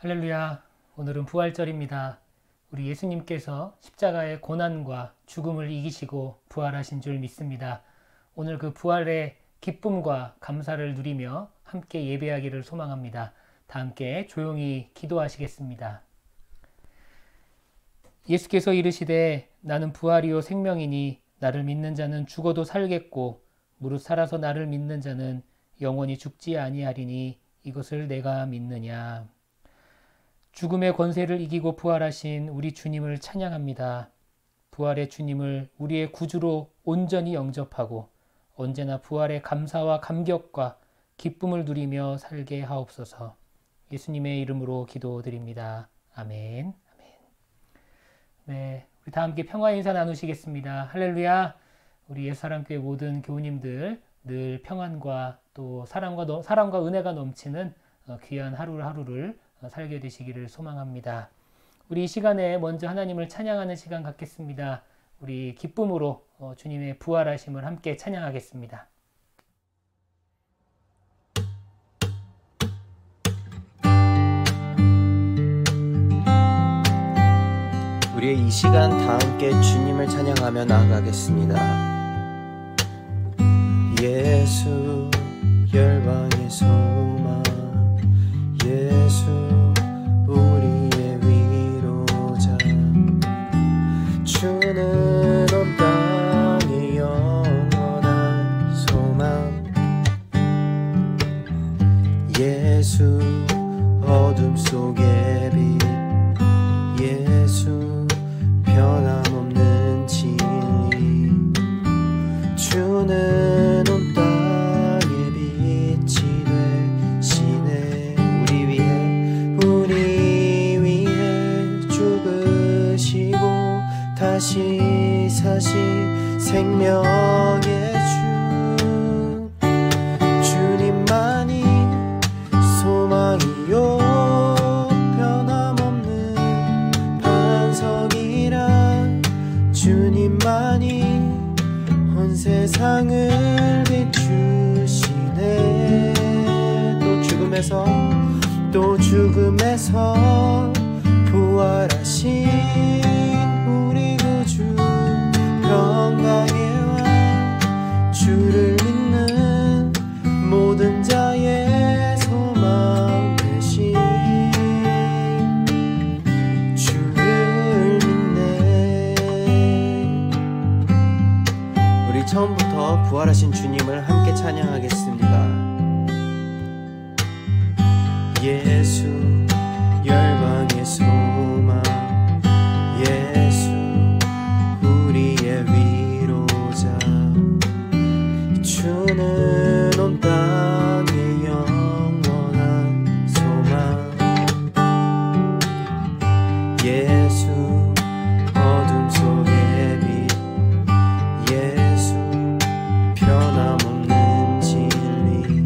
할렐루야. 오늘은 부활절입니다. 우리 예수님께서 십자가의 고난과 죽음을 이기시고 부활하신 줄 믿습니다. 오늘 그 부활의 기쁨과 감사를 누리며 함께 예배하기를 소망합니다. 다 함께 조용히 기도하시겠습니다. 예수께서 이르시되 나는 부활이요 생명이니 나를 믿는 자는 죽어도 살겠고 무릇 살아서 나를 믿는 자는 영원히 죽지 아니하리니 이것을 내가 믿느냐. 죽음의 권세를 이기고 부활하신 우리 주님을 찬양합니다. 부활의 주님을 우리의 구주로 온전히 영접하고 언제나 부활의 감사와 감격과 기쁨을 누리며 살게 하옵소서. 예수님의 이름으로 기도드립니다. 아멘. 아멘. 네, 우리 다 함께 평화 인사 나누시겠습니다. 할렐루야. 우리 예수사랑교회 모든 교우님들 늘 평안과 또 사랑과 은혜가 넘치는 귀한 하루를 살게 되시기를 소망합니다. 우리 이 시간에 먼저 하나님을 찬양하는 시간 갖겠습니다. 우리 기쁨으로 주님의 부활하심을 함께 찬양하겠습니다. 우리의 이 시간 다 함께 주님을 찬양하며 나아가겠습니다. 예수 열방의 소망, 예수 우리의 위로자, 주는 온 땅의 영원한 소망, 예수 어둠 속의 빛, 예수 변함없는 진리, 주는 온 땅의 빛이 되시네. 우리 위해 죽으시고 다시 사신 생명의 주, 주님만이 소망이요 변함없는 반석이라, 주님만이 온 세상을 비추시네. 또 죽음에서 부활하신 우리 구주, 평강의 왕, 주를 믿는 모든 자의 소망 되신 주를 믿네. 우리 처음부터 부활하신 주님을 함께 찬양하겠습니다. 예수 열방의 소망, 예수 우리의 위로자, 주는 온 땅의 영원한 소망, 예수 어둠 속의 빛, 예수 변함없는 진리,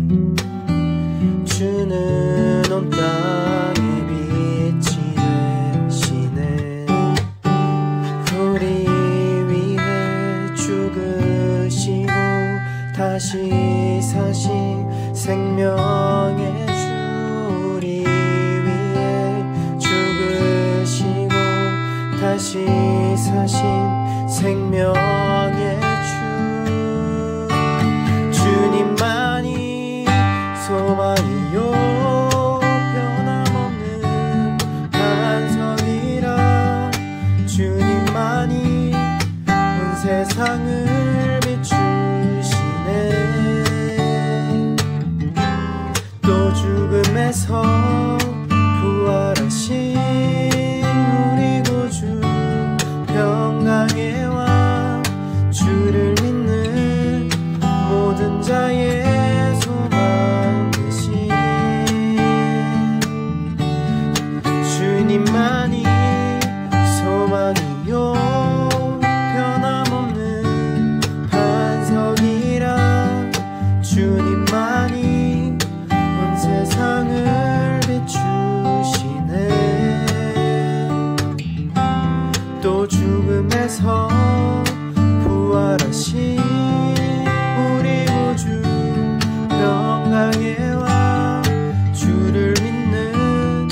주는 온 땅의 빛이 되시네. 우리 위해 죽으시고 다시 사신 생명의 주, 우리 위해 죽으시고 다시 사신 생명의 주, 주님만이 소망이요 세상을 비추시네. 또 죽음에서 부활하신 우리 구주, 평강의 왕, 주를 믿는 모든 자의 소망 되신 주님만이 소망이요 주님만이 온 세상을 비추시네. 또 죽음에서 부활하신 우리 구주, 평강의 왕, 주를 믿는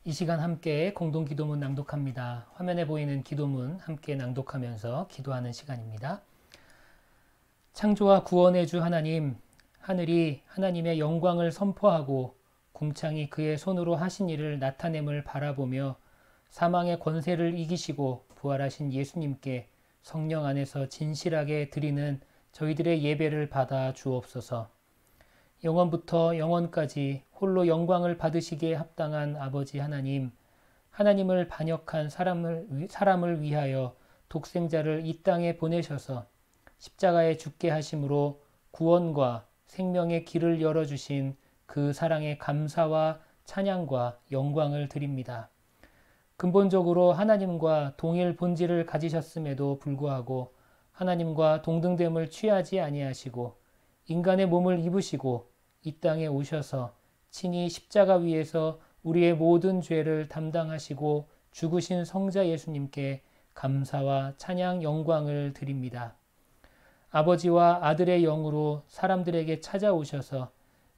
이 시간 함께 공동기도문 낭독합니다. 화면에 보이는 기도문 함께 낭독하면서 기도하는 시간입니다. 창조와 구원의 주 하나님, 하늘이 하나님의 영광을 선포하고 궁창이 그의 손으로 하신 일을 나타냄을 바라보며 사망의 권세를 이기시고 부활하신 예수님께 성령 안에서 진실하게 드리는 저희들의 예배를 받아 주옵소서. 영원부터 영원까지 홀로 영광을 받으시기에 합당한 아버지 하나님, 하나님을 반역한 사람을 위하여 독생자를 이 땅에 보내셔서 십자가에 죽게 하심으로 구원과 생명의 길을 열어주신 그 사랑의 감사와 찬양과 영광을 드립니다. 근본적으로 하나님과 동일 본질을 가지셨음에도 불구하고 하나님과 동등됨을 취하지 아니하시고 인간의 몸을 입으시고 이 땅에 오셔서 친히 십자가 위에서 우리의 모든 죄를 담당하시고 죽으신 성자 예수님께 감사와 찬양 영광을 드립니다. 아버지와 아들의 영으로 사람들에게 찾아오셔서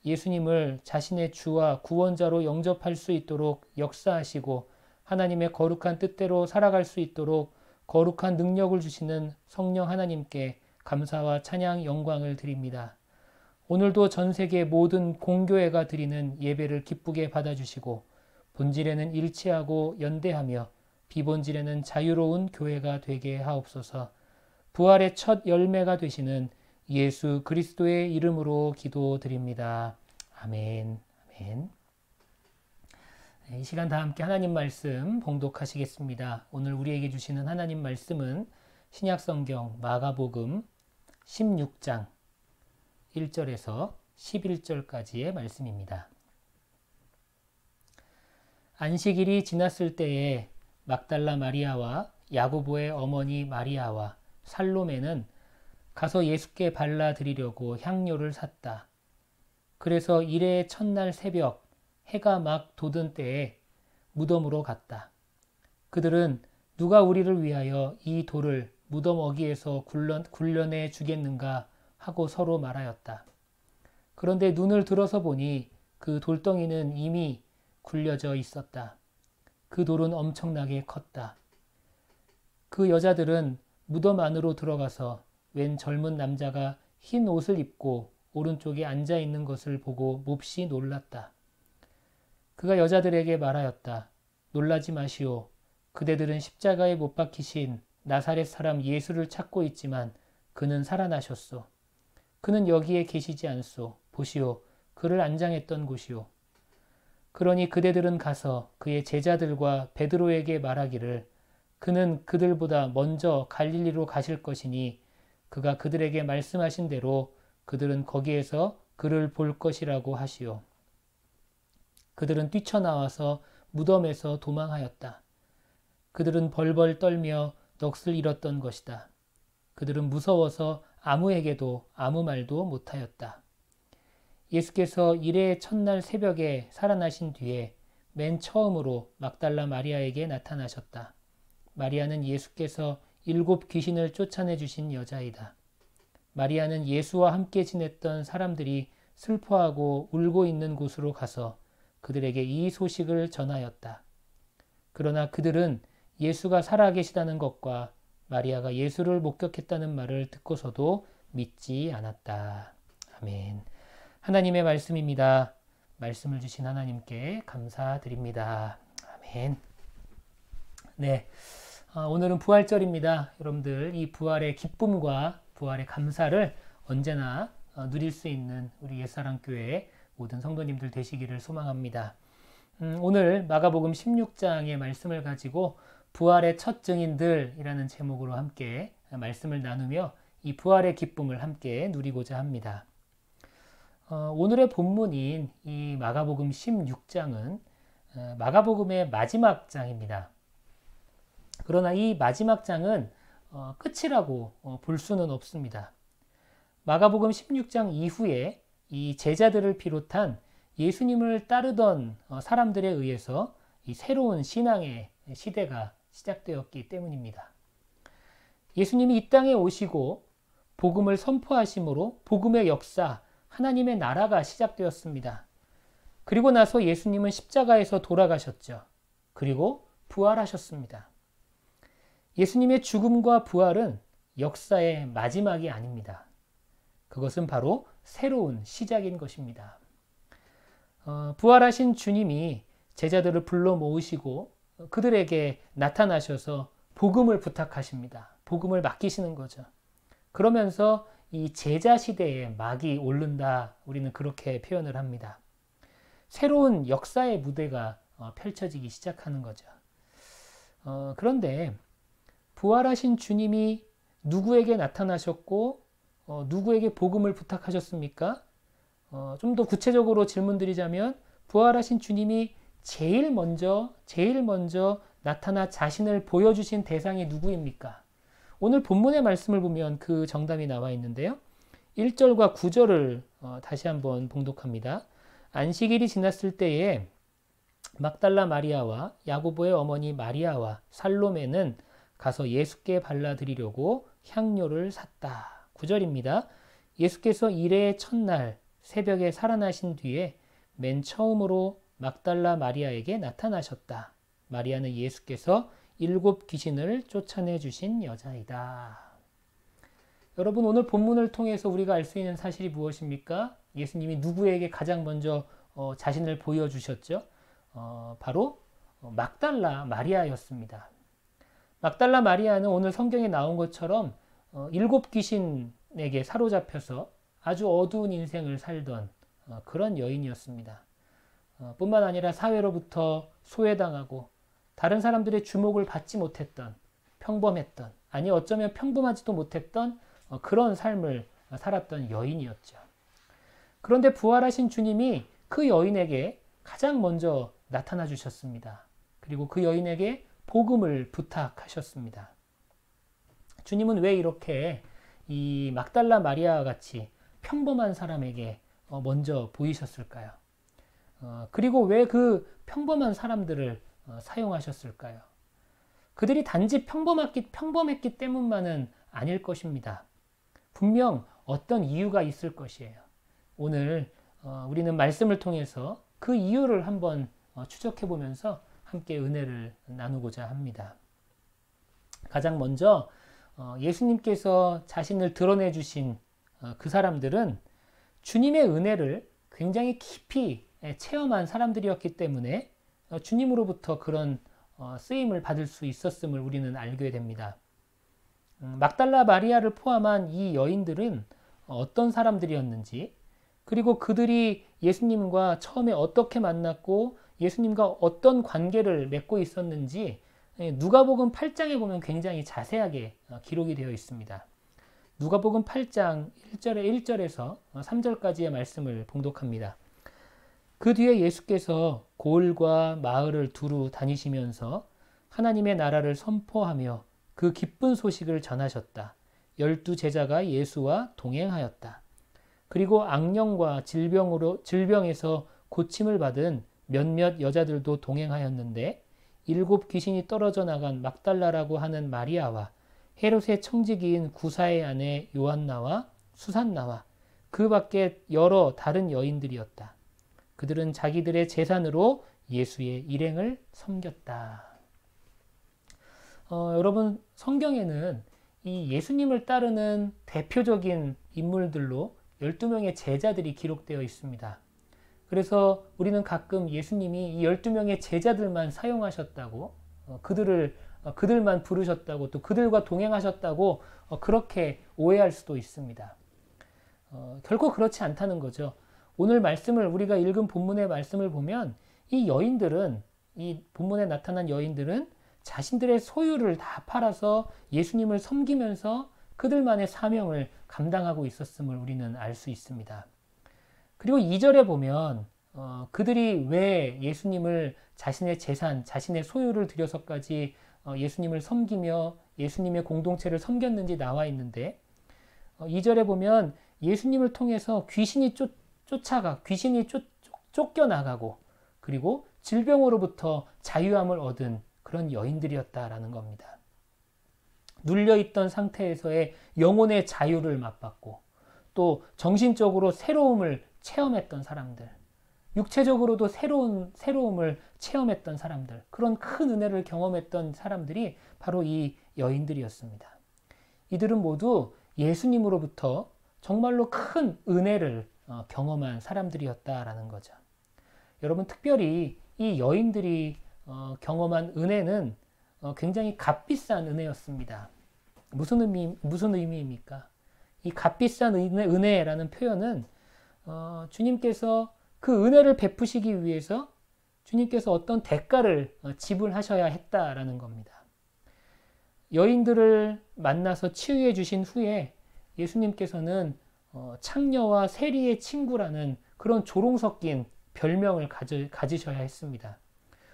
예수님을 자신의 주와 구원자로 영접할 수 있도록 역사하시고 하나님의 거룩한 뜻대로 살아갈 수 있도록 거룩한 능력을 주시는 성령 하나님께 감사와 찬양 영광을 드립니다. 오늘도 전 세계 모든 공교회가 드리는 예배를 기쁘게 받아주시고 본질에는 일치하고 연대하며 비본질에는 자유로운 교회가 되게 하옵소서. 부활의 첫 열매가 되시는 예수 그리스도의 이름으로 기도드립니다. 아멘. 아멘. 이 시간 다 함께 하나님 말씀 봉독하시겠습니다. 오늘 우리에게 주시는 하나님 말씀은 신약성경 마가복음 16장 1절에서 11절까지의 말씀입니다. 안식일이 지났을 때에 막달라 마리아와 야고보의 어머니 마리아와 살로메는 가서 예수께 발라드리려고 향료를 샀다. 그래서 일의 첫날 새벽 해가 막 돋은 때에 무덤으로 갔다. 그들은 누가 우리를 위하여 이 돌을 무덤 어귀에서 굴려내 주겠는가 하고 서로 말하였다. 그런데 눈을 들어서 보니 그 돌덩이는 이미 굴려져 있었다. 그 돌은 엄청나게 컸다. 그 여자들은 무덤 안으로 들어가서 웬 젊은 남자가 흰 옷을 입고 오른쪽에 앉아 있는 것을 보고 몹시 놀랐다. 그가 여자들에게 말하였다. 놀라지 마시오. 그대들은 십자가에 못 박히신 나사렛 사람 예수를 찾고 있지만 그는 살아나셨소. 그는 여기에 계시지 않소. 보시오. 그를 안장했던 곳이오. 그러니 그대들은 가서 그의 제자들과 베드로에게 말하기를 그는 그들보다 먼저 갈릴리로 가실 것이니 그가 그들에게 말씀하신 대로 그들은 거기에서 그를 볼 것이라고 하시오. 그들은 뛰쳐나와서 무덤에서 도망하였다. 그들은 벌벌 떨며 넋을 잃었던 것이다. 그들은 무서워서 아무에게도 아무 말도 못하였다. 예수께서 일의 첫날 새벽에 살아나신 뒤에 맨 처음으로 막달라 마리아에게 나타나셨다. 마리아는 예수께서 7 귀신을 쫓아내 주신 여자이다. 마리아는 예수와 함께 지냈던 사람들이 슬퍼하고 울고 있는 곳으로 가서 그들에게 이 소식을 전하였다. 그러나 그들은 예수가 살아계시다는 것과 마리아가 예수를 목격했다는 말을 듣고서도 믿지 않았다. 아멘. 하나님의 말씀입니다. 말씀을 주신 하나님께 감사드립니다. 아멘. 네, 오늘은 부활절입니다. 여러분들 이 부활의 기쁨과 부활의 감사를 언제나 누릴 수 있는 우리 옛사랑교회 모든 성도님들 되시기를 소망합니다. 오늘 마가복음 16장의 말씀을 가지고 부활의 첫 증인들이라는 제목으로 함께 말씀을 나누며 이 부활의 기쁨을 함께 누리고자 합니다. 오늘의 본문인 이 마가복음 16장은 마가복음의 마지막 장입니다. 그러나 이 마지막 장은 끝이라고 볼 수는 없습니다. 마가복음 16장 이후에 이 제자들을 비롯한 예수님을 따르던 사람들에 의해서 이 새로운 신앙의 시대가 시작되었기 때문입니다. 예수님이 이 땅에 오시고 복음을 선포하심으로 복음의 역사, 하나님의 나라가 시작되었습니다. 그리고 나서 예수님은 십자가에서 돌아가셨죠. 그리고 부활하셨습니다. 예수님의 죽음과 부활은 역사의 마지막이 아닙니다. 그것은 바로 새로운 시작인 것입니다. 부활하신 주님이 제자들을 불러 모으시고 그들에게 나타나셔서 복음을 부탁하십니다. 복음을 맡기시는 거죠. 그러면서 이 제자 시대에 막이 오른다, 우리는 그렇게 표현을 합니다. 새로운 역사의 무대가 펼쳐지기 시작하는 거죠. 그런데 부활하신 주님이 누구에게 나타나셨고 누구에게 복음을 부탁하셨습니까? 좀 더 구체적으로 질문드리자면 부활하신 주님이 제일 먼저 나타나 자신을 보여주신 대상이 누구입니까? 오늘 본문의 말씀을 보면 그 정답이 나와 있는데요. 1절과 9절을 다시 한번 봉독합니다. 안식일이 지났을 때에 막달라 마리아와 야고보의 어머니 마리아와 살로메는 가서 예수께 발라드리려고 향료를 샀다. 9절입니다. 예수께서 일의 첫날 새벽에 살아나신 뒤에 맨 처음으로 막달라 마리아에게 나타나셨다. 마리아는 예수께서 7 귀신을 쫓아내 주신 여자이다. 여러분, 오늘 본문을 통해서 우리가 알 수 있는 사실이 무엇입니까? 예수님이 누구에게 가장 먼저 자신을 보여주셨죠? 바로 막달라 마리아였습니다. 막달라 마리아는 오늘 성경에 나온 것처럼 7 귀신에게 사로잡혀서 아주 어두운 인생을 살던 그런 여인이었습니다. 뿐만 아니라 사회로부터 소외당하고 다른 사람들의 주목을 받지 못했던, 평범했던, 아니 어쩌면 평범하지도 못했던 그런 삶을 살았던 여인이었죠. 그런데 부활하신 주님이 그 여인에게 가장 먼저 나타나 주셨습니다. 그리고 그 여인에게 복음을 부탁하셨습니다. 주님은 왜 이렇게 이 막달라 마리아와 같이 평범한 사람에게 먼저 보이셨을까요? 그리고 왜 그 평범한 사람들을 사용하셨을까요? 그들이 단지 평범했기 때문만은 아닐 것입니다. 분명 어떤 이유가 있을 것이에요. 오늘 우리는 말씀을 통해서 그 이유를 한번 추적해 보면서 함께 은혜를 나누고자 합니다. 가장 먼저 예수님께서 자신을 드러내 주신 그 사람들은 주님의 은혜를 굉장히 깊이 체험한 사람들이었기 때문에 주님으로부터 그런 쓰임을 받을 수 있었음을 우리는 알게 됩니다. 막달라 마리아를 포함한 이 여인들은 어떤 사람들이었는지, 그리고 그들이 예수님과 처음에 어떻게 만났고 예수님과 어떤 관계를 맺고 있었는지 누가복음 8장에 보면 굉장히 자세하게 기록이 되어 있습니다. 누가복음 8장 1절에서 3절까지의 말씀을 봉독합니다. 그 뒤에 예수께서 고을과 마을을 두루 다니시면서 하나님의 나라를 선포하며 그 기쁜 소식을 전하셨다. 12 제자가 예수와 동행하였다. 그리고 악령과 질병에서 고침을 받은 몇몇 여자들도 동행하였는데 7 귀신이 떨어져 나간 막달라라고 하는 마리아와 헤롯의 청지기인 구사의 아내 요한나와 수산나와 그 밖에 여러 다른 여인들이었다. 그들은 자기들의 재산으로 예수의 일행을 섬겼다. 여러분, 성경에는 이 예수님을 따르는 대표적인 인물들로 12명의 제자들이 기록되어 있습니다. 그래서 우리는 가끔 예수님이 이 12명의 제자들만 사용하셨다고, 그들만 부르셨다고, 또 그들과 동행하셨다고 그렇게 오해할 수도 있습니다. 결코 그렇지 않다는 거죠. 오늘 말씀을 우리가 읽은 본문의 말씀을 보면 이 여인들은, 이 본문에 나타난 여인들은 자신들의 소유를 다 팔아서 예수님을 섬기면서 그들만의 사명을 감당하고 있었음을 우리는 알 수 있습니다. 그리고 2절에 보면 그들이 왜 예수님을 자신의 재산, 자신의 소유를 들여서까지 예수님을 섬기며 예수님의 공동체를 섬겼는지 나와 있는데 2절에 보면 예수님을 통해서 귀신이 쫓겨나가고 그리고 질병으로부터 자유함을 얻은 그런 여인들이었다라는 겁니다. 눌려있던 상태에서의 영혼의 자유를 맛봤고 또 정신적으로 새로움을 체험했던 사람들, 육체적으로도 새로움을 체험했던 사람들, 그런 큰 은혜를 경험했던 사람들이 바로 이 여인들이었습니다. 이들은 모두 예수님으로부터 정말로 큰 은혜를 경험한 사람들이었다라는 거죠. 여러분, 특별히 이 여인들이 경험한 은혜는 굉장히 값비싼 은혜였습니다. 무슨 의미입니까? 이 값비싼 은혜라는 표현은 주님께서 그 은혜를 베푸시기 위해서 주님께서 어떤 대가를 지불하셔야 했다라는 겁니다. 여인들을 만나서 치유해 주신 후에 예수님께서는 창녀와 세리의 친구라는 그런 조롱 섞인 별명을 가지셔야 했습니다.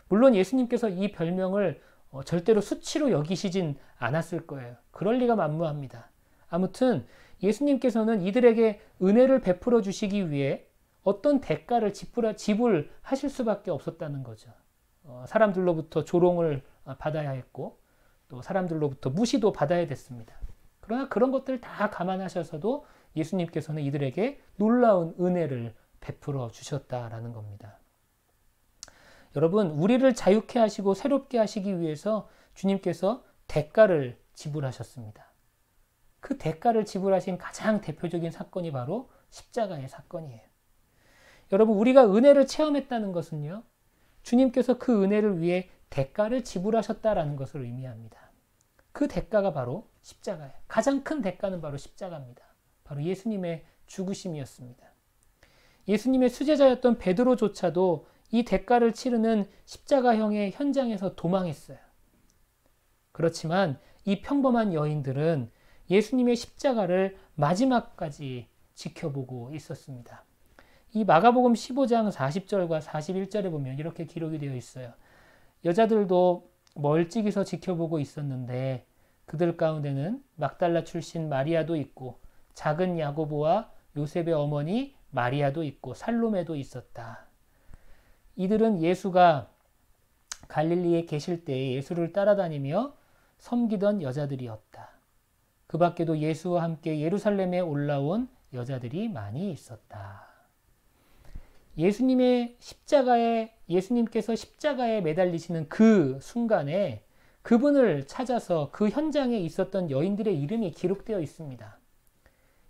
물론 예수님께서 이 별명을 절대로 수치로 여기시진 않았을 거예요. 그럴 리가 만무합니다. 아무튼 예수님께서는 이들에게 은혜를 베풀어 주시기 위해 어떤 대가를 지불하실 수밖에 없었다는 거죠. 사람들로부터 조롱을 받아야 했고 또 사람들로부터 무시도 받아야 됐습니다. 그러나 그런 것들을 다 감안하셔서도 예수님께서는 이들에게 놀라운 은혜를 베풀어 주셨다라는 겁니다. 여러분, 우리를 자유케 하시고 새롭게 하시기 위해서 주님께서 대가를 지불하셨습니다. 그 대가를 지불하신 가장 대표적인 사건이 바로 십자가의 사건이에요. 여러분, 우리가 은혜를 체험했다는 것은요, 주님께서 그 은혜를 위해 대가를 지불하셨다라는 것을 의미합니다. 그 대가가 바로 십자가예요. 가장 큰 대가는 바로 십자가입니다. 바로 예수님의 죽으심이었습니다. 예수님의 수제자였던 베드로조차도 이 대가를 치르는 십자가형의 현장에서 도망했어요. 그렇지만 이 평범한 여인들은 예수님의 십자가를 마지막까지 지켜보고 있었습니다. 이 마가복음 15장 40절과 41절에 보면 이렇게 기록이 되어 있어요. 여자들도 멀찍이서 지켜보고 있었는데 그들 가운데는 막달라 출신 마리아도 있고 작은 야고보와 요셉의 어머니 마리아도 있고 살로메도 있었다. 이들은 예수가 갈릴리에 계실 때 예수를 따라다니며 섬기던 여자들이었다. 그 밖에도 예수와 함께 예루살렘에 올라온 여자들이 많이 있었다. 예수님께서 십자가에 매달리시는 그 순간에 그분을 찾아서 그 현장에 있었던 여인들의 이름이 기록되어 있습니다.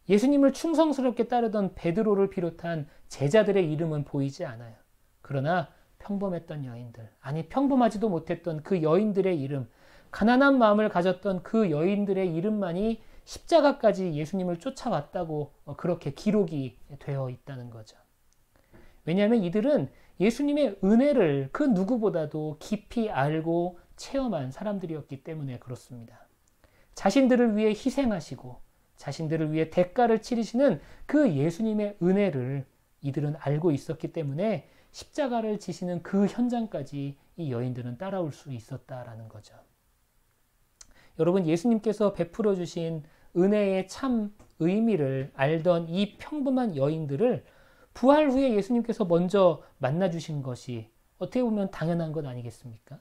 예수님을 충성스럽게 따르던 베드로를 비롯한 제자들의 이름은 보이지 않아요. 그러나 평범했던 여인들, 아니 평범하지도 못했던 그 여인들의 이름, 가난한 마음을 가졌던 그 여인들의 이름만이 십자가까지 예수님을 쫓아왔다고 그렇게 기록이 되어 있다는 거죠. 왜냐하면 이들은 예수님의 은혜를 그 누구보다도 깊이 알고 체험한 사람들이었기 때문에 그렇습니다. 자신들을 위해 희생하시고 자신들을 위해 대가를 치르시는 그 예수님의 은혜를 이들은 알고 있었기 때문에 십자가를 지시는 그 현장까지 이 여인들은 따라올 수 있었다라는 거죠. 여러분, 예수님께서 베풀어 주신 은혜의 참 의미를 알던 이 평범한 여인들을 부활 후에 예수님께서 먼저 만나 주신 것이 어떻게 보면 당연한 것 아니겠습니까?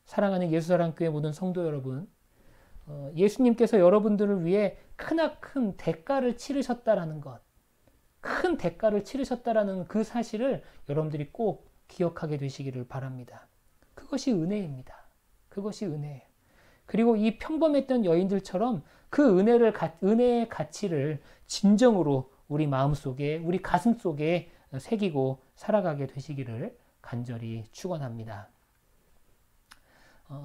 사랑하는 예수사랑교회 모든 성도 여러분, 예수님께서 여러분들을 위해 크나큰 대가를 치르셨다라는 것, 큰 대가를 치르셨다라는 그 사실을 여러분들이 꼭 기억하게 되시기를 바랍니다. 그것이 은혜입니다. 그것이 은혜예요. 그리고 이 평범했던 여인들처럼 그 은혜의 가치를 진정으로 우리 마음속에, 우리 가슴 속에 새기고 살아가게 되시기를 간절히 축원합니다.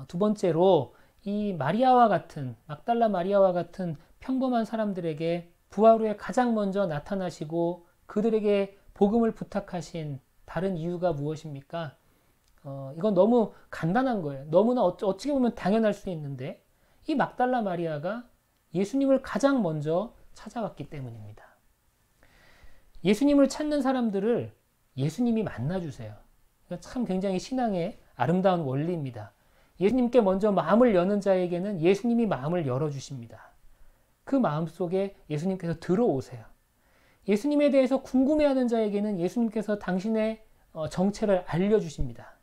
두 번째로 이 막달라 마리아와 같은 평범한 사람들에게 부활 후에 가장 먼저 나타나시고 그들에게 복음을 부탁하신 다른 이유가 무엇입니까? 이건 너무 간단한 거예요. 너무나 어떻게 보면 당연할 수 있는데 이 막달라 마리아가 예수님을 가장 먼저 찾아왔기 때문입니다. 예수님을 찾는 사람들을 예수님이 만나주세요. 참 굉장히 신앙의 아름다운 원리입니다. 예수님께 먼저 마음을 여는 자에게는 예수님이 마음을 열어주십니다. 그 마음 속에 예수님께서 들어오세요. 예수님에 대해서 궁금해하는 자에게는 예수님께서 당신의 정체를 알려주십니다.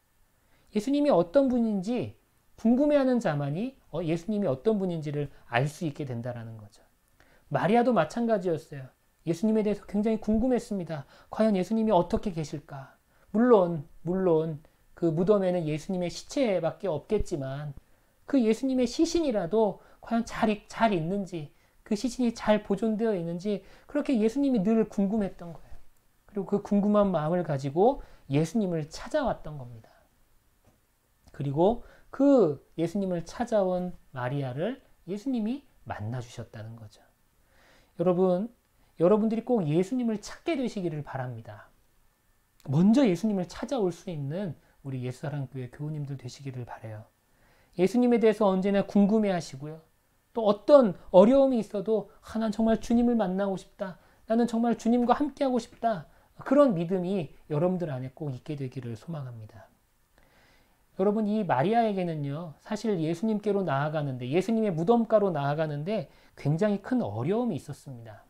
예수님이 어떤 분인지 궁금해하는 자만이 예수님이 어떤 분인지를 알 수 있게 된다는 거죠. 마리아도 마찬가지였어요. 예수님에 대해서 굉장히 궁금했습니다. 과연 예수님이 어떻게 계실까? 물론 그 무덤에는 예수님의 시체밖에 없겠지만 그 예수님의 시신이라도 과연 잘 있는지, 그 시신이 잘 보존되어 있는지 그렇게 예수님이 늘 궁금했던 거예요. 그리고 그 궁금한 마음을 가지고 예수님을 찾아왔던 겁니다. 그리고 그 예수님을 찾아온 마리아를 예수님이 만나주셨다는 거죠. 여러분들이 꼭 예수님을 찾게 되시기를 바랍니다. 먼저 예수님을 찾아올 수 있는 우리 예수사랑교회 교우님들 되시기를 바라요. 예수님에 대해서 언제나 궁금해 하시고요. 또 어떤 어려움이 있어도 난 정말 주님을 만나고 싶다. 나는 정말 주님과 함께하고 싶다. 그런 믿음이 여러분들 안에 꼭 있게 되기를 소망합니다. 여러분, 이 마리아에게는요, 사실 예수님께로 나아가는데, 예수님의 무덤가로 나아가는데 굉장히 큰 어려움이 있었습니다.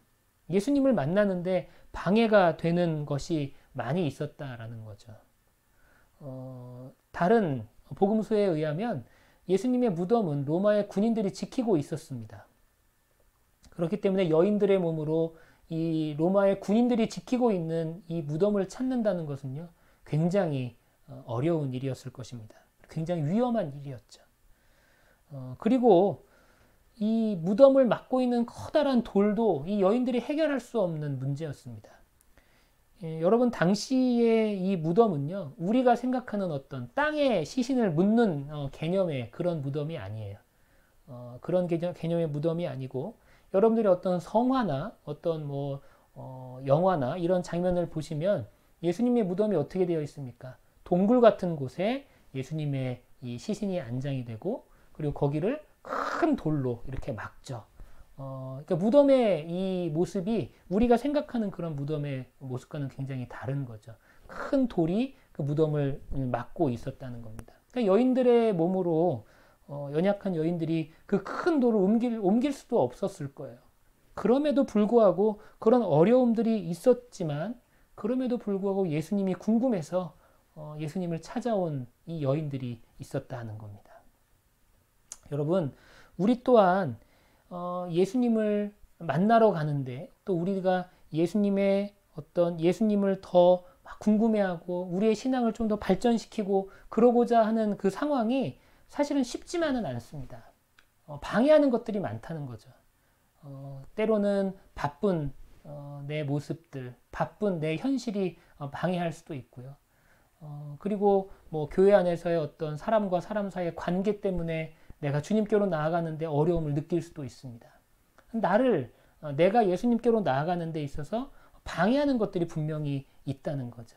예수님을 만나는데 방해가 되는 것이 많이 있었다라는 거죠. 다른 복음서에 의하면 예수님의 무덤은 로마의 군인들이 지키고 있었습니다. 그렇기 때문에 여인들의 몸으로 이 로마의 군인들이 지키고 있는 이 무덤을 찾는다는 것은요, 굉장히 어려운 일이었을 것입니다. 굉장히 위험한 일이었죠. 그리고 이 무덤을 막고 있는 커다란 돌도 이 여인들이 해결할 수 없는 문제였습니다. 여러분, 당시의 이 무덤은요, 우리가 생각하는 어떤 땅에 시신을 묻는 개념의 그런 무덤이 아니에요. 그런 개념의 무덤이 아니고, 여러분들이 어떤 성화나 어떤 영화나 이런 장면을 보시면 예수님의 무덤이 어떻게 되어 있습니까? 동굴 같은 곳에 예수님의 이 시신이 안장이 되고, 그리고 거기를 큰 돌로 이렇게 막죠. 그러니까 무덤의 이 모습이 우리가 생각하는 그런 무덤의 모습과는 굉장히 다른 거죠. 큰 돌이 그 무덤을 막고 있었다는 겁니다. 그러니까 여인들의 몸으로 연약한 여인들이 그 큰 돌을 옮길 수도 없었을 거예요. 그럼에도 불구하고 그런 어려움들이 있었지만, 그럼에도 불구하고 예수님이 궁금해서 예수님을 찾아온 이 여인들이 있었다는 겁니다. 여러분, 우리 또한 예수님을 만나러 가는데, 또 우리가 예수님을 더 궁금해하고 우리의 신앙을 좀 더 발전시키고 그러고자 하는 그 상황이 사실은 쉽지만은 않습니다. 방해하는 것들이 많다는 거죠. 때로는 바쁜 내 모습들, 바쁜 내 현실이 방해할 수도 있고요. 그리고 교회 안에서의 어떤 사람과 사람 사이의 관계 때문에 내가 주님께로 나아가는데 어려움을 느낄 수도 있습니다. 내가 예수님께로 나아가는 데 있어서 방해하는 것들이 분명히 있다는 거죠.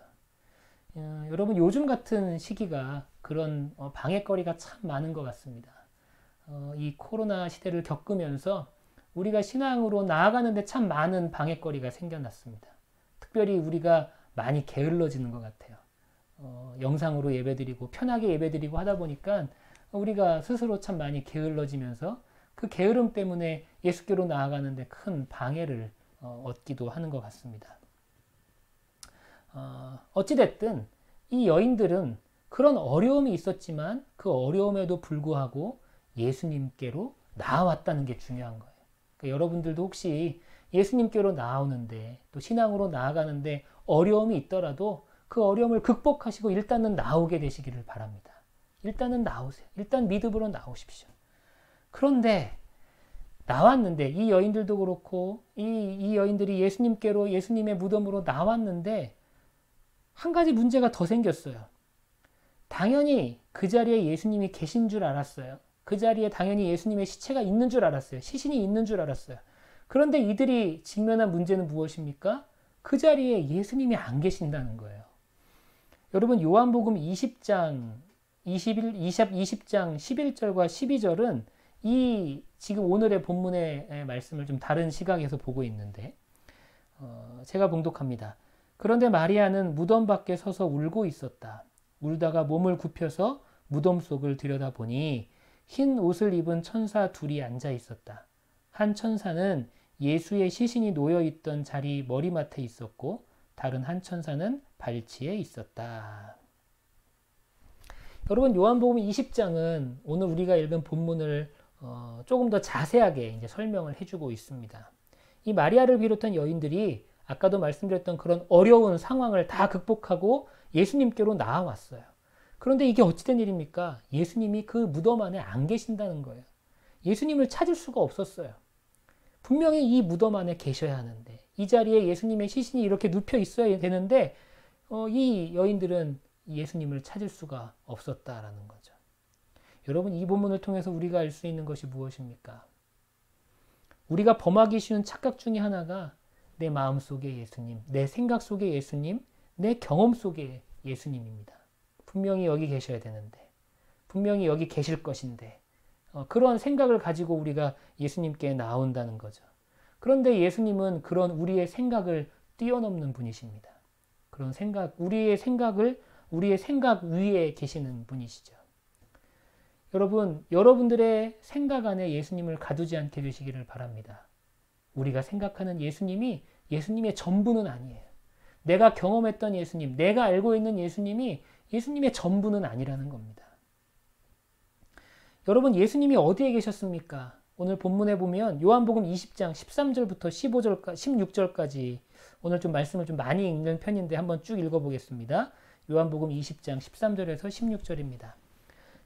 여러분, 요즘 같은 시기가 그런 방해거리가 참 많은 것 같습니다. 이 코로나 시대를 겪으면서 우리가 신앙으로 나아가는데 참 많은 방해거리가 생겨났습니다. 특별히 우리가 많이 게을러지는 것 같아요. 영상으로 예배드리고 편하게 예배드리고 하다 보니까 우리가 스스로 참 많이 게을러지면서 그 게으름 때문에 예수께로 나아가는데 큰 방해를 얻기도 하는 것 같습니다. 어찌됐든 이 여인들은 그런 어려움이 있었지만 그 어려움에도 불구하고 예수님께로 나아왔다는 게 중요한 거예요. 그러니까 여러분들도 혹시 예수님께로 나오는데, 또 신앙으로 나아가는데 어려움이 있더라도 그 어려움을 극복하시고 일단은 나오게 되시기를 바랍니다. 일단은 나오세요. 일단 믿음으로 나오십시오. 그런데 나왔는데, 이 여인들도 그렇고 이 여인들이 예수님께로, 예수님의 무덤으로 나왔는데 한 가지 문제가 더 생겼어요. 당연히 그 자리에 예수님이 계신 줄 알았어요. 그 자리에 당연히 예수님의 시체가 있는 줄 알았어요. 시신이 있는 줄 알았어요. 그런데 이들이 직면한 문제는 무엇입니까? 그 자리에 예수님이 안 계신다는 거예요. 여러분, 요한복음 20장 11절과 12절은 이 지금 오늘의 본문의 말씀을 좀 다른 시각에서 보고 있는데, 제가 봉독합니다. 그런데 마리아는 무덤 밖에 서서 울고 있었다. 울다가 몸을 굽혀서 무덤 속을 들여다보니 흰 옷을 입은 천사 둘이 앉아 있었다. 한 천사는 예수의 시신이 놓여 있던 자리 머리맡에 있었고, 다른 한 천사는 발치에 있었다. 여러분, 요한복음 20장은 오늘 우리가 읽은 본문을 조금 더 자세하게 이제 설명을 해주고 있습니다. 이 마리아를 비롯한 여인들이 아까도 말씀드렸던 그런 어려운 상황을 다 극복하고 예수님께로 나아왔어요. 그런데 이게 어찌된 일입니까? 예수님이 그 무덤 안에 안 계신다는 거예요. 예수님을 찾을 수가 없었어요. 분명히 이 무덤 안에 계셔야 하는데, 이 자리에 예수님의 시신이 이렇게 눕혀 있어야 되는데 이 여인들은 예수님을 찾을 수가 없었다라는 거죠. 여러분, 이 본문을 통해서 우리가 알 수 있는 것이 무엇입니까? 우리가 범하기 쉬운 착각 중에 하나가 내 마음 속에 예수님, 내 생각 속에 예수님, 내 경험 속에 예수님입니다. 분명히 여기 계셔야 되는데, 분명히 여기 계실 것인데, 그런 생각을 가지고 우리가 예수님께 나온다는 거죠. 그런데 예수님은 그런 우리의 생각을 뛰어넘는 분이십니다. 그런 생각, 우리의 생각 위에 계시는 분이시죠. 여러분, 여러분들의 생각 안에 예수님을 가두지 않게 되시기를 바랍니다. 우리가 생각하는 예수님이 예수님의 전부는 아니에요. 내가 경험했던 예수님, 내가 알고 있는 예수님이 예수님의 전부는 아니라는 겁니다. 여러분, 예수님이 어디에 계셨습니까? 오늘 본문에 보면 요한복음 20장 13절부터 16절까지 오늘 좀 말씀을 좀 많이 읽는 편인데 한번 쭉 읽어보겠습니다. 요한복음 20장 13절에서 16절입니다.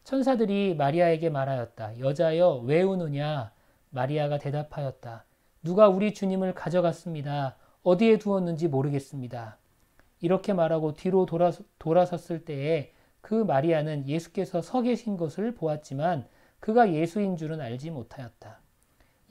천사들이 마리아에게 말하였다. 여자여 왜 우느냐? 마리아가 대답하였다. 누가 우리 주님을 가져갔습니다. 어디에 두었는지 모르겠습니다. 이렇게 말하고 뒤로 돌아섰을 때에 그 마리아는 예수께서 서 계신 것을 보았지만 그가 예수인 줄은 알지 못하였다.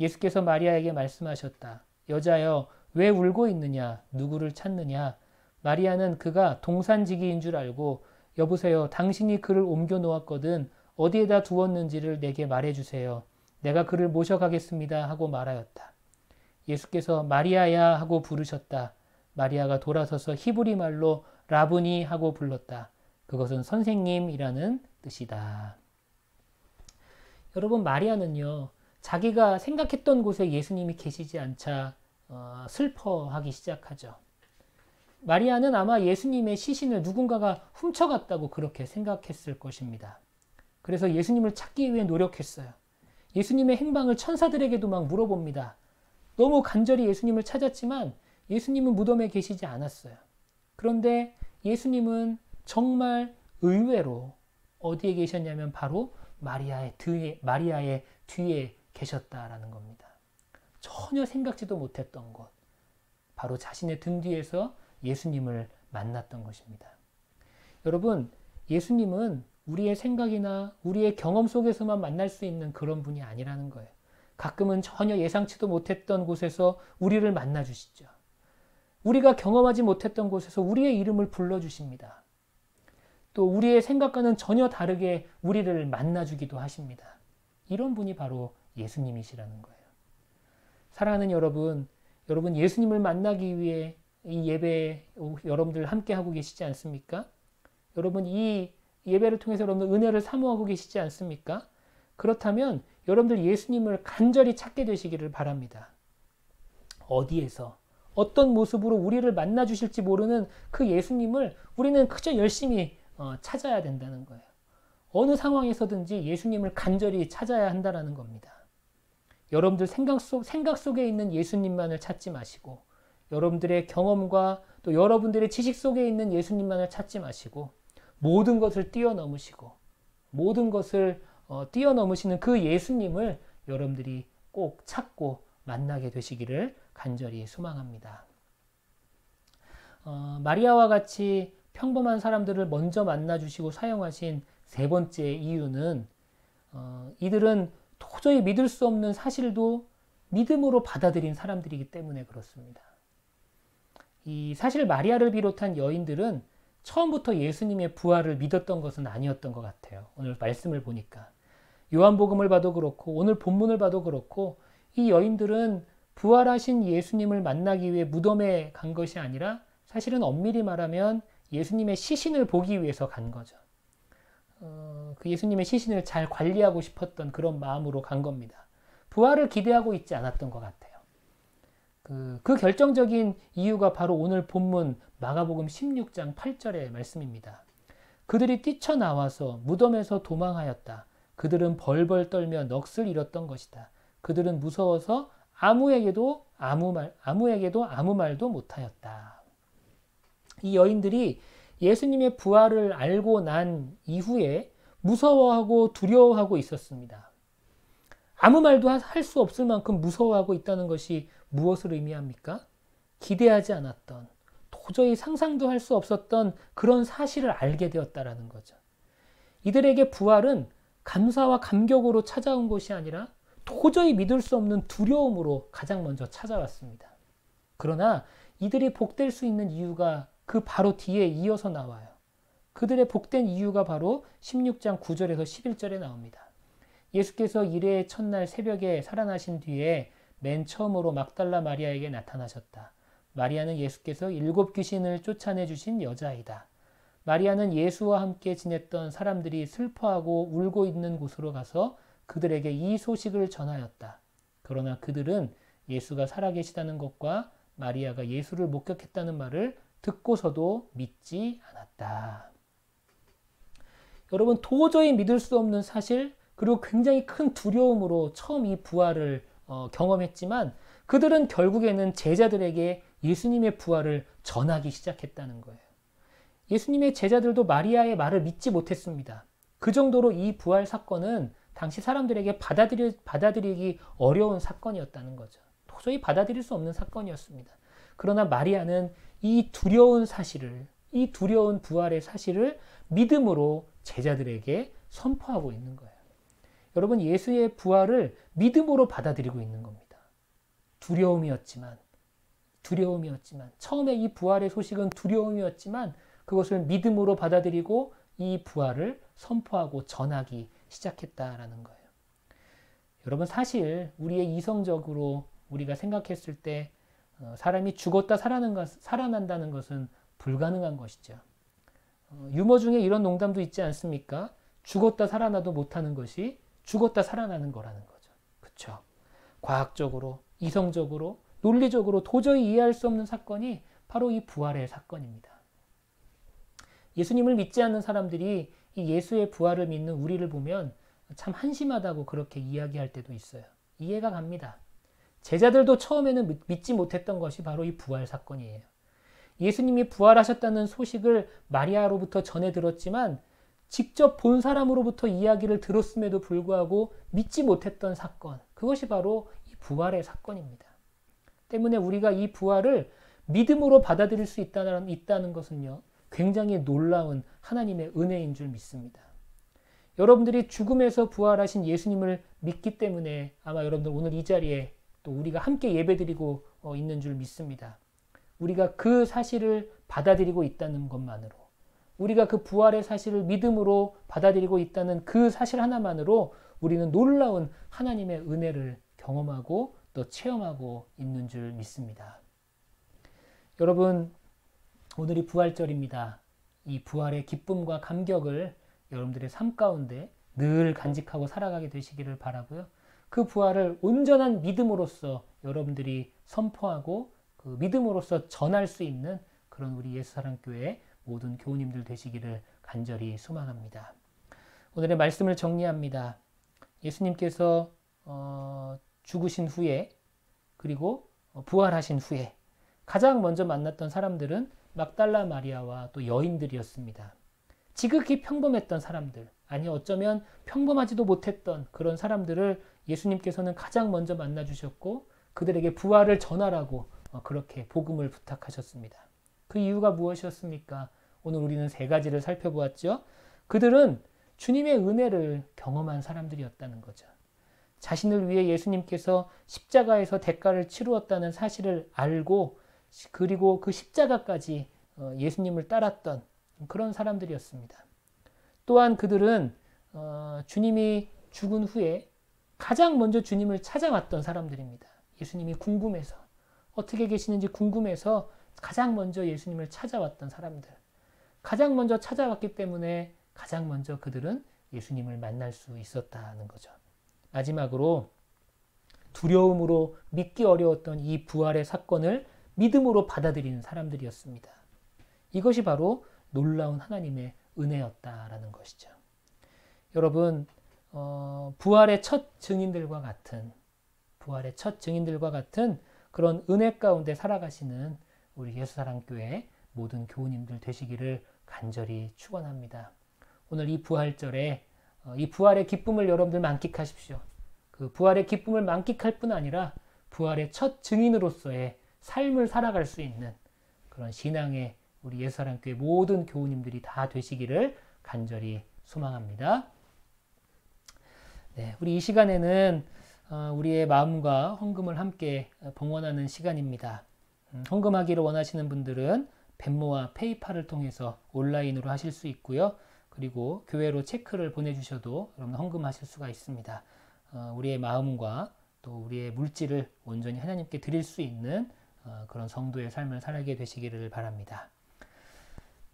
예수께서 마리아에게 말씀하셨다. 여자여 왜 울고 있느냐? 누구를 찾느냐? 마리아는 그가 동산지기인 줄 알고 여보세요. 당신이 그를 옮겨 놓았거든 어디에다 두었는지를 내게 말해주세요. 내가 그를 모셔가겠습니다 하고 말하였다. 예수께서 마리아야 하고 부르셨다. 마리아가 돌아서서 히브리 말로 라부니 하고 불렀다. 그것은 선생님이라는 뜻이다. 여러분, 마리아는요, 자기가 생각했던 곳에 예수님이 계시지 않자 슬퍼하기 시작하죠. 마리아는 아마 예수님의 시신을 누군가가 훔쳐갔다고 그렇게 생각했을 것입니다. 그래서 예수님을 찾기 위해 노력했어요. 예수님의 행방을 천사들에게도 막 물어봅니다. 너무 간절히 예수님을 찾았지만 예수님은 무덤에 계시지 않았어요. 그런데 예수님은 정말 의외로 어디에 계셨냐면 바로 마리아의 뒤에 계셨다라는 겁니다. 전혀 생각지도 못했던 곳, 바로 자신의 등 뒤에서 예수님을 만났던 것입니다. 여러분, 예수님은 우리의 생각이나 우리의 경험 속에서만 만날 수 있는 그런 분이 아니라는 거예요. 가끔은 전혀 예상치도 못했던 곳에서 우리를 만나 주시죠. 우리가 경험하지 못했던 곳에서 우리의 이름을 불러주십니다. 또 우리의 생각과는 전혀 다르게 우리를 만나주기도 하십니다. 이런 분이 바로 예수님이시라는 거예요. 사랑하는 여러분 예수님을 만나기 위해 이 예배에 여러분들 함께 하고 계시지 않습니까? 여러분, 이 예배를 통해서 여러분들 은혜를 사모하고 계시지 않습니까? 그렇다면 여러분들 예수님을 간절히 찾게 되시기를 바랍니다. 어디에서 어떤 모습으로 우리를 만나 주실지 모르는 그 예수님을 우리는 그저 열심히 찾아야 된다는 거예요. 어느 상황에서든지 예수님을 간절히 찾아야 한다는 겁니다. 여러분들 생각 속에 있는 예수님만을 찾지 마시고, 여러분들의 경험과 또 여러분들의 지식 속에 있는 예수님만을 찾지 마시고, 모든 것을 뛰어넘으시고 모든 것을 뛰어넘으시는 그 예수님을 여러분들이 꼭 찾고 만나게 되시기를 간절히 소망합니다. 마리아와 같이 평범한 사람들을 먼저 만나주시고 사용하신 세 번째 이유는 이들은 도저히 믿을 수 없는 사실도 믿음으로 받아들인 사람들이기 때문에 그렇습니다. 사실 마리아를 비롯한 여인들은 처음부터 예수님의 부활을 믿었던 것은 아니었던 것 같아요. 오늘 말씀을 보니까. 요한복음을 봐도 그렇고 오늘 본문을 봐도 그렇고 이 여인들은 부활하신 예수님을 만나기 위해 무덤에 간 것이 아니라 사실은 엄밀히 말하면 예수님의 시신을 보기 위해서 간 거죠. 그 예수님의 시신을 잘 관리하고 싶었던 그런 마음으로 간 겁니다. 부활을 기대하고 있지 않았던 것 같아요. 그 결정적인 이유가 바로 오늘 본문 마가복음 16장 8절의 말씀입니다. 그들이 뛰쳐나와서 무덤에서 도망하였다. 그들은 벌벌 떨며 넋을 잃었던 것이다. 그들은 무서워서 아무에게도 아무 말도 못하였다. 이 여인들이 예수님의 부활을 알고 난 이후에 무서워하고 두려워하고 있었습니다. 아무 말도 할 수 없을 만큼 무서워하고 있다는 것이 무엇을 의미합니까? 기대하지 않았던, 도저히 상상도 할 수 없었던 그런 사실을 알게 되었다라는 거죠. 이들에게 부활은 감사와 감격으로 찾아온 것이 아니라 도저히 믿을 수 없는 두려움으로 가장 먼저 찾아왔습니다. 그러나 이들이 복될 수 있는 이유가 그 바로 뒤에 이어서 나와요. 그들의 복된 이유가 바로 16장 9절에서 11절에 나옵니다. 예수께서 일회의 첫날 새벽에 살아나신 뒤에 맨 처음으로 막달라 마리아에게 나타나셨다. 마리아는 예수께서 7 귀신을 쫓아내 주신 여자이다. 마리아는 예수와 함께 지냈던 사람들이 슬퍼하고 울고 있는 곳으로 가서 그들에게 이 소식을 전하였다. 그러나 그들은 예수가 살아계시다는 것과 마리아가 예수를 목격했다는 말을 듣고서도 믿지 않았다. 여러분, 도저히 믿을 수 없는 사실, 그리고 굉장히 큰 두려움으로 처음 이 부활을 경험했지만 그들은 결국에는 제자들에게 예수님의 부활을 전하기 시작했다는 거예요. 예수님의 제자들도 마리아의 말을 믿지 못했습니다. 그 정도로 이 부활 사건은 당시 사람들에게 받아들이기 어려운 사건이었다는 거죠. 도저히 받아들일 수 없는 사건이었습니다. 그러나 마리아는 이 두려운 사실을, 이 두려운 부활의 사실을 믿음으로 제자들에게 선포하고 있는 거예요. 여러분, 예수의 부활을 믿음으로 받아들이고 있는 겁니다. 두려움이었지만 처음에 이 부활의 소식은 두려움이었지만 그것을 믿음으로 받아들이고 이 부활을 선포하고 전하기 시작했다라는 거예요. 여러분, 사실 우리의 이성적으로 우리가 생각했을 때 사람이 죽었다 살아난다는 것은 불가능한 것이죠. 유머 중에 이런 농담도 있지 않습니까? 죽었다 살아나도 못하는 것이 죽었다 살아나는 거라는 거죠. 그렇죠? 과학적으로, 이성적으로, 논리적으로 도저히 이해할 수 없는 사건이 바로 이 부활의 사건입니다. 예수님을 믿지 않는 사람들이 이 예수의 부활을 믿는 우리를 보면 참 한심하다고 그렇게 이야기할 때도 있어요. 이해가 갑니다. 제자들도 처음에는 믿지 못했던 것이 바로 이 부활 사건이에요. 예수님이 부활하셨다는 소식을 마리아로부터 전해 들었지만 직접 본 사람으로부터 이야기를 들었음에도 불구하고 믿지 못했던 사건, 그것이 바로 이 부활의 사건입니다. 때문에 우리가 이 부활을 믿음으로 받아들일 수 있다는 것은요, 굉장히 놀라운 하나님의 은혜인 줄 믿습니다. 여러분들이 죽음에서 부활하신 예수님을 믿기 때문에 아마 여러분들 오늘 이 자리에 또 우리가 함께 예배드리고 있는 줄 믿습니다. 우리가 그 사실을 받아들이고 있다는 것만으로, 우리가 그 부활의 사실을 믿음으로 받아들이고 있다는 그 사실 하나만으로 우리는 놀라운 하나님의 은혜를 경험하고 또 체험하고 있는 줄 믿습니다. 여러분, 오늘이 부활절입니다. 이 부활의 기쁨과 감격을 여러분들의 삶 가운데 늘 간직하고 살아가게 되시기를 바라고요. 그 부활을 온전한 믿음으로써 여러분들이 선포하고 그 믿음으로써 전할 수 있는 그런 우리 예수사랑교회 모든 교우님들 되시기를 간절히 소망합니다. 오늘의 말씀을 정리합니다. 예수님께서 죽으신 후에 그리고 부활하신 후에 가장 먼저 만났던 사람들은 막달라 마리아와 또 여인들이었습니다. 지극히 평범했던 사람들, 아니 어쩌면 평범하지도 못했던 그런 사람들을 예수님께서는 가장 먼저 만나 주셨고 그들에게 부활을 전하라고 그렇게 복음을 부탁하셨습니다. 그 이유가 무엇이었습니까? 오늘 우리는 3가지를 살펴보았죠. 그들은 주님의 은혜를 경험한 사람들이었다는 거죠. 자신을 위해 예수님께서 십자가에서 대가를 치루었다는 사실을 알고 그리고 그 십자가까지 예수님을 따랐던 그런 사람들이었습니다. 또한 그들은 주님이 죽은 후에 가장 먼저 주님을 찾아왔던 사람들입니다. 예수님이 궁금해서, 어떻게 계시는지 궁금해서 가장 먼저 예수님을 찾아왔던 사람들. 가장 먼저 찾아왔기 때문에 가장 먼저 그들은 예수님을 만날 수 있었다는 거죠. 마지막으로 두려움으로 믿기 어려웠던 이 부활의 사건을 믿음으로 받아들이는 사람들이었습니다. 이것이 바로 놀라운 하나님의 은혜였다라는 것이죠. 여러분, 부활의 첫 증인들과 같은 부활의 첫 증인들과 같은 그런 은혜 가운데 살아가시는 우리 예수사랑교회 모든 교우님들 되시기를 간절히 축원합니다. 오늘 이 부활절에 이 부활의 기쁨을 여러분들 만끽하십시오. 그 부활의 기쁨을 만끽할 뿐 아니라 부활의 첫 증인으로서의 삶을 살아갈 수 있는 그런 신앙의 우리 예수사랑교회 모든 교우님들이 다 되시기를 간절히 소망합니다. 네, 우리 이 시간에는 우리의 마음과 헌금을 함께 봉헌하는 시간입니다. 헌금하기를 원하시는 분들은 벤모와 페이팔을 통해서 온라인으로 하실 수 있고요. 그리고 교회로 체크를 보내주셔도 여러분 헌금하실 수가 있습니다. 우리의 마음과 또 우리의 물질을 온전히 하나님께 드릴 수 있는 그런 성도의 삶을 살게 되시기를 바랍니다.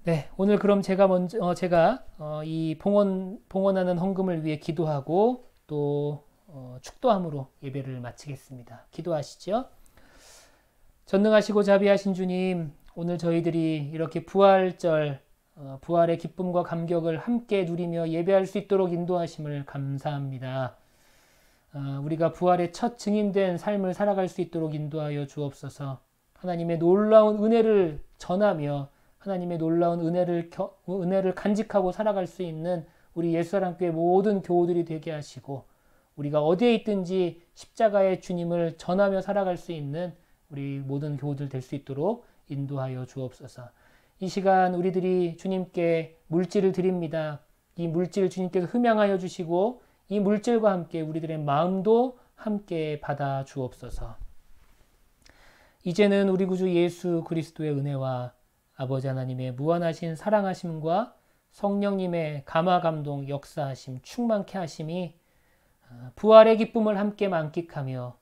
네, 오늘 그럼 제가 이 봉헌하는 헌금을 위해 기도하고 또 축도함으로 예배를 마치겠습니다. 기도하시죠. 전능하시고 자비하신 주님, 오늘 저희들이 이렇게 부활절, 부활의 기쁨과 감격을 함께 누리며 예배할 수 있도록 인도하심을 감사합니다. 우리가 부활의 첫 증인된 삶을 살아갈 수 있도록 인도하여 주옵소서. 하나님의 놀라운 은혜를 전하며 하나님의 놀라운 은혜를 간직하고 살아갈 수 있는 우리 예수사랑교회 모든 교우들이 되게 하시고 우리가 어디에 있든지 십자가의 주님을 전하며 살아갈 수 있는 우리 모든 교우들 될 수 있도록 인도하여 주옵소서. 이 시간 우리들이 주님께 물질을 드립니다. 이 물질 주님께서 흠양하여 주시고 이 물질과 함께 우리들의 마음도 함께 받아 주옵소서. 이제는 우리 구주 예수 그리스도의 은혜와 아버지 하나님의 무한하신 사랑하심과 성령님의 감화 감동 역사하심 충만케 하심이 부활의 기쁨을 함께 만끽하며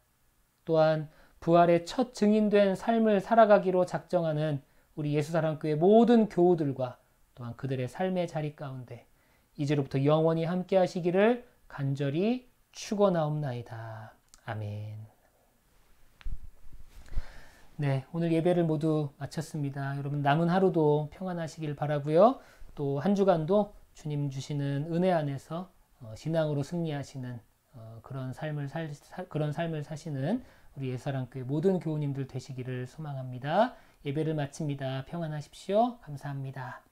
또한 부활의 첫 증인된 삶을 살아가기로 작정하는 우리 예수사랑교회 모든 교우들과 또한 그들의 삶의 자리 가운데 이제로부터 영원히 함께 하시기를 간절히 축원하옵나이다. 아멘. 네, 오늘 예배를 모두 마쳤습니다. 여러분 남은 하루도 평안하시길 바라고요. 또 한 주간도 주님 주시는 은혜 안에서 신앙으로 승리하시는 그런 삶을 사시는 우리 예수사랑교회 모든 교우님들 되시기를 소망합니다. 예배를 마칩니다. 평안하십시오. 감사합니다.